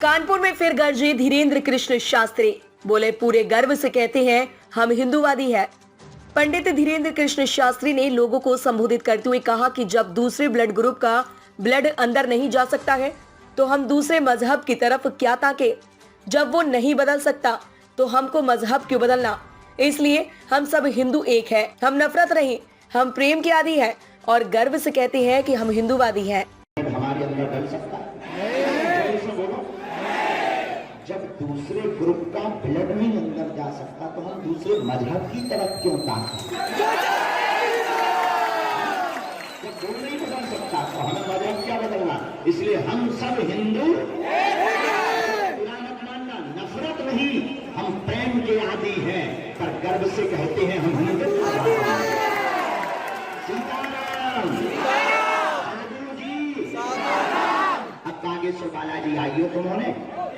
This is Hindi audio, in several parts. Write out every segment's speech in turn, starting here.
कानपुर में फिर गरजे धीरेन्द्र कृष्ण शास्त्री, बोले पूरे गर्व से कहते हैं हम हिंदूवादी है। पंडित धीरेन्द्र कृष्ण शास्त्री ने लोगों को संबोधित करते हुए कहा कि जब दूसरे ब्लड ग्रुप का ब्लड अंदर नहीं जा सकता है तो हम दूसरे मजहब की तरफ क्या ताके। जब वो नहीं बदल सकता तो हमको मजहब क्यों बदलना। इसलिए हम सब हिंदू एक है, हम नफरत नहीं, हम प्रेम के आदी है और गर्व से कहते हैं कि हम हिंदूवादी हैं। हमारे अंदर डल सकता है। जब दूसरे ग्रुप का ब्लड नहीं अंदर जा सकता तो हम दूसरे मजहब की तरफ क्यों ताकें। जब वो नहीं बदल सकता तो हमें मजहब क्या बदलना। इसलिए हम सब हिंदू मत मानना, नफरत नहीं, हम प्रेम के आदी हैं, पर गर्व से कहते हैं हम हिंदू। सीताराम, अब बागेश्वर बालाजी आइयो, तुमने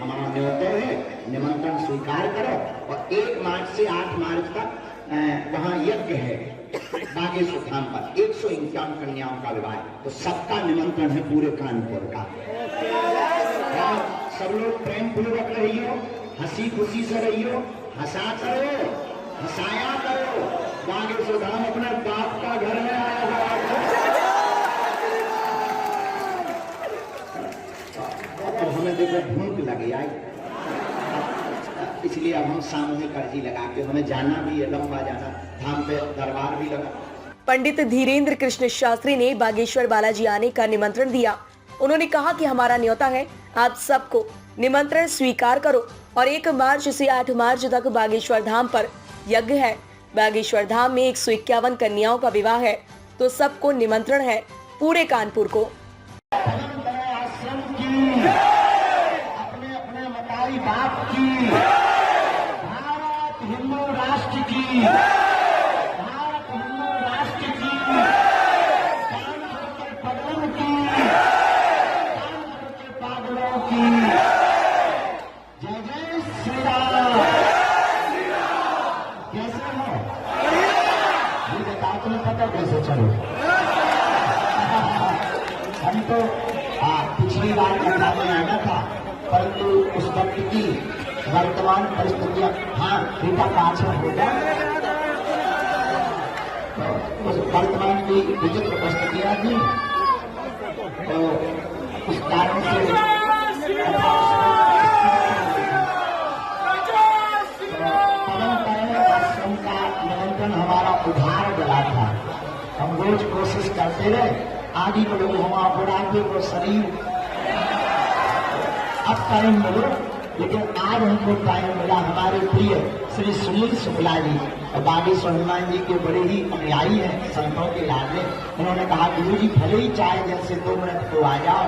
हमारा न्योते है, निमंत्रण स्वीकार करो और 1 मार्च से 8 मार्च तक वहाँ यज्ञ है बागेश्वर धाम पर, 151 कन्याओं का विवाह, तो सबका निमंत्रण है पूरे कानपुर का। सब लोग प्रेम पूर्वक रहियो, हंसी खुशी से रहियो, हंसा करो, हंसाया करो। बागेश्वर धाम अपने बाप का घर में आया अब हमें देखो भूख लगी आई, इसलिए अब हम सामूहिक अर्जी लगा के हमें जाना भी है, लंबा जाना, धाम पे दरबार भी लगा। पंडित धीरेन्द्र कृष्ण शास्त्री ने बागेश्वर बालाजी आने का निमंत्रण दिया। उन्होंने कहा कि हमारा न्योता है, आप सबको निमंत्रण स्वीकार करो और 1 मार्च से 8 मार्च तक बागेश्वर धाम पर यज्ञ है। बागेश्वर धाम में 151 कन्याओं का विवाह है, तो सबको निमंत्रण है, पूरे कानपुर को। अपने अपने मताई बाप की, भारत हिंदू राष्ट्र की, भारत हिंदू राष्ट्र की, कानपुर के पगलों की, कानपुर के पागलों की, जय जय श्री राम। कैसे हो ये बताओ, तुम्हें पता कैसे चलो। हम तो पिछली बार कथा में आना था, परंतु उस वक्त की वर्तमान परिस्थितियां, हाँ बेटा पास में होगा, तो उस वर्तमान की विचित्र परिस्थितियां थी, तो उस कारण से आश्रम का निमंत्रण हमारा उधार डला था। हम रोज कोशिश करते रहे, आदि को लोग हुआ बुढ़ापे को शरीर, अब टाइम मिलो, लेकिन आज हमको टाइम मिला। हमारे प्रिय श्री सुनील शुक्ला जी और बागेश्वर हनुमान जी के बड़े ही अनुयायी हैं, संतों के लाडले। उन्होंने कहा गुरु जी भले ही चाहे जैसे 2 मिनट को आ जाओ,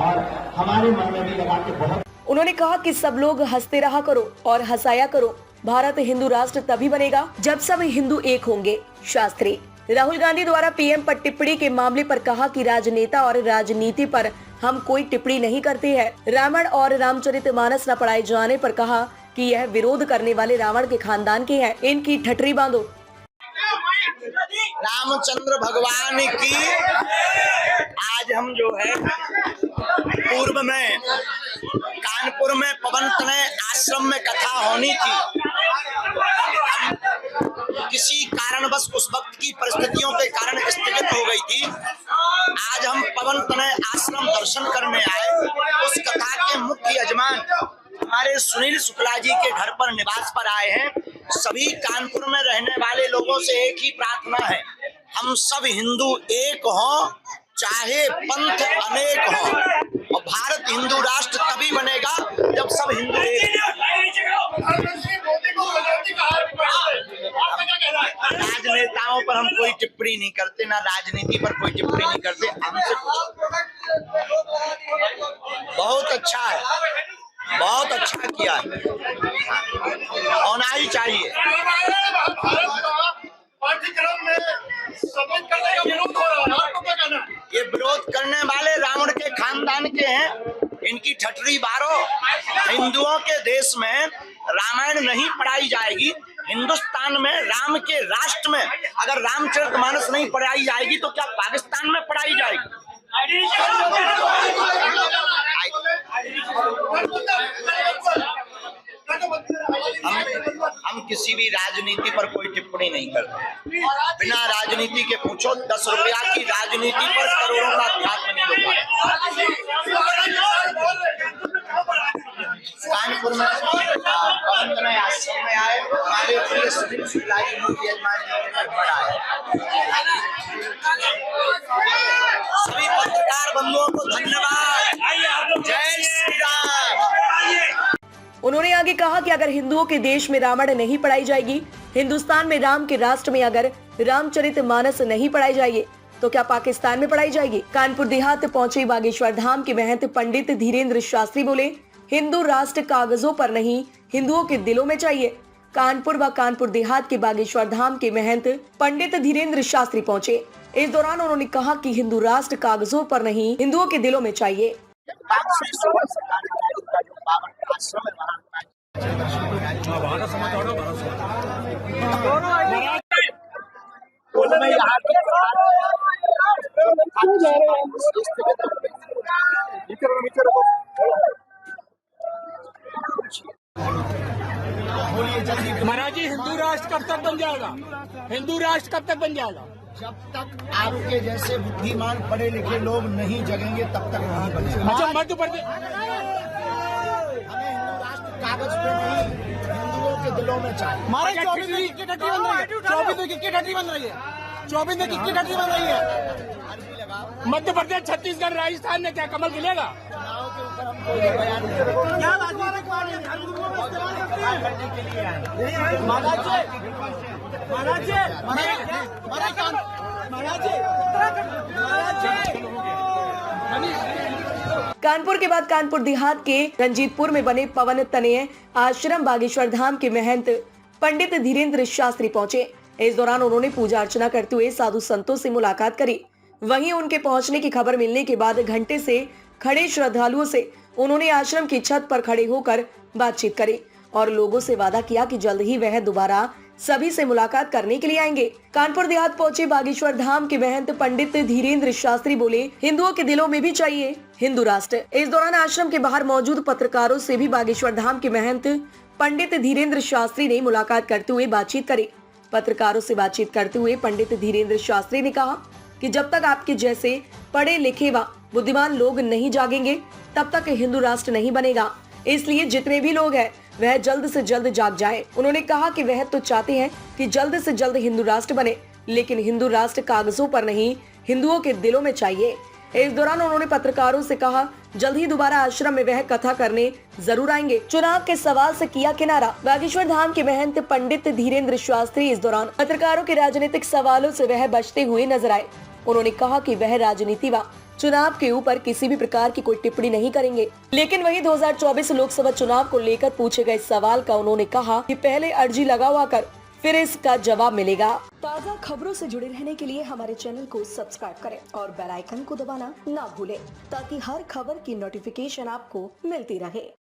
और हमारे मन में भी लगा के बहुत। उन्होंने कहा कि सब लोग हंसते रहा करो और हंसाया करो। भारत हिंदू राष्ट्र तभी बनेगा जब सब हिंदू एक होंगे। शास्त्री राहुल गांधी द्वारा पीएम पर टिप्पणी के मामले पर कहा कि राजनेता और राजनीति पर हम कोई टिप्पणी नहीं करते हैं। रावण और रामचरितमानस न पढ़ाए जाने पर कहा कि यह विरोध करने वाले रावण के खानदान के हैं, इनकी ठटरी बांधो। रामचंद्र भगवान की आज हम जो है पूर्व में कानपुर में पवन तनय आश्रम में कथा होनी थी, किसी कारणवश उस वक्त की परिस्थितियों के कारण स्थगित हो गई थी। आज हम पवन तनय आश्रम दर्शन करने आए। उस कथा के मुख्य यजमान हमारे सुनील शुक्ला जी के घर पर निवास पर आए हैं। सभी कानपुर में रहने वाले लोगों से एक ही प्रार्थना है, हम सब हिंदू एक हों, चाहे पंथ अनेक हों, और भारत हिंदू राष्ट्र तभी बनेगा जब सब हिंदू एक। राजनेताओं पर हम कोई टिप्पणी नहीं करते, ना राजनीति पर कोई टिप्पणी नहीं करते। हमसे बहुत अच्छा है, बहुत अच्छा किया है, होना ही चाहिए। ये विरोध करने वाले रावण के खानदान के हैं, इनकी ठटरी बारो। हिंदुओं के देश में रामायण नहीं पढ़ाई जाएगी, हिंदुस्तान में राम के राष्ट्र में अगर रामचरितमानस नहीं पढ़ाई जाएगी तो क्या पाकिस्तान में पढ़ाई जाएगी? हम किसी भी राजनीति पर कोई टिप्पणी नहीं करते। बिना राजनीति के पूछो, 10 रुपया की राजनीति पर करोड़ों का अध्यात्म नहीं होता। कानपुर में पवन तनय आश्रम में आए हमारे प्रिय सुनील शुक्ला जी मुख्य यजमान जी के घर पर आए। सभी पत्रकार बंधुओं को धन्यवाद। जय श्री राम। उन्होंने आगे कहा कि अगर हिंदुओं के देश में रामायण नहीं पढ़ाई जाएगी, हिंदुस्तान में राम के राष्ट्र में अगर रामचरितमानस नहीं पढ़ाई जाएगी, तो क्या पाकिस्तान में पढ़ाई जाएगी। कानपुर देहात पहुंचे बागेश्वर धाम के महंत पंडित धीरेन्द्र शास्त्री बोले, हिंदू राष्ट्र कागजों पर नहीं, हिंदुओं के दिलों में चाहिए। कानपुर व कानपुर देहात के बागेश्वर धाम के महंत पंडित धीरेन्द्र शास्त्री पहुंचे। इस दौरान उन्होंने कहा कि हिंदू राष्ट्र कागजों पर नहीं, हिंदुओं के दिलों में चाहिए। महाराज जी, हिंदू राष्ट्र कब तक बन जाएगा? हिंदू राष्ट्र कब तक बन जाएगा? जब तक आपके जैसे बुद्धिमान पढ़े लिखे लोग नहीं जगेंगे तब तक नहीं बनेगा। अच्छा, मध्य प्रदेश हमें हिंदू राष्ट्र कागज पे नहीं, हिंदुओं के दिलों में चाहिए। हमारे 24 में कितनी टट्टी बन रही है? 24 में कितनी टट्टी बन रही है? 24 में कितनी टट्टी बन रही है? मध्य प्रदेश, छत्तीसगढ़, राजस्थान में क्या कमल खिलेगा? चुनाव के ऊपर हम कोई बयान नहीं करेंगे। कानपुर के बाद कानपुर देहात के रंजीतपुर में बने पवन तनय आश्रम बागेश्वर धाम के महंत पंडित धीरेन्द्र शास्त्री पहुंचे। इस दौरान उन्होंने पूजा अर्चना करते हुए साधु संतों से मुलाकात करी। वहीं उनके पहुंचने की खबर मिलने के बाद घंटे से खड़े श्रद्धालुओं से उन्होंने आश्रम की छत पर खड़े होकर बातचीत करी और लोगों से वादा किया कि जल्द ही वह दोबारा सभी से मुलाकात करने के लिए आएंगे। कानपुर देहात पहुंचे बागेश्वर धाम के महंत पंडित धीरेन्द्र शास्त्री बोले, हिंदुओं के दिलों में भी चाहिए हिंदू राष्ट्र। इस दौरान आश्रम के बाहर मौजूद पत्रकारों से भी बागेश्वर धाम के महंत पंडित धीरेन्द्र शास्त्री ने मुलाकात करते हुए बातचीत करी। पत्रकारों से बातचीत करते हुए पंडित धीरेन्द्र शास्त्री ने कहा कि जब तक आपके जैसे पढ़े लिखे व बुद्धिमान लोग नहीं जागेंगे, तब तक हिंदू राष्ट्र नहीं बनेगा। इसलिए जितने भी लोग हैं वह जल्द से जल्द जाग जाएं। उन्होंने कहा कि वह तो चाहते हैं कि जल्द से जल्द हिंदू राष्ट्र बने, लेकिन हिंदू राष्ट्र कागजों पर नहीं, हिंदुओं के दिलों में चाहिए। इस दौरान उन्होंने पत्रकारों से कहा, जल्द ही दोबारा आश्रम में वह कथा करने जरूर आएंगे। चुनाव के सवाल से किया किनारा बागेश्वर धाम के महंत पंडित धीरेन्द्र शास्त्री इस दौरान पत्रकारों के राजनीतिक सवालों से वह बचते हुए नजर आए। उन्होंने कहा कि वह राजनीति व चुनाव के ऊपर किसी भी प्रकार की कोई टिप्पणी नहीं करेंगे, लेकिन वही 2024 लोकसभा चुनाव को लेकर पूछे गए सवाल का उन्होंने कहा कि पहले अर्जी लगवा कर फिर इसका जवाब मिलेगा। ताज़ा खबरों से जुड़े रहने के लिए हमारे चैनल को सब्सक्राइब करें और बेल आइकन को दबाना ना भूलें, ताकि हर खबर की नोटिफिकेशन आपको मिलती रहे।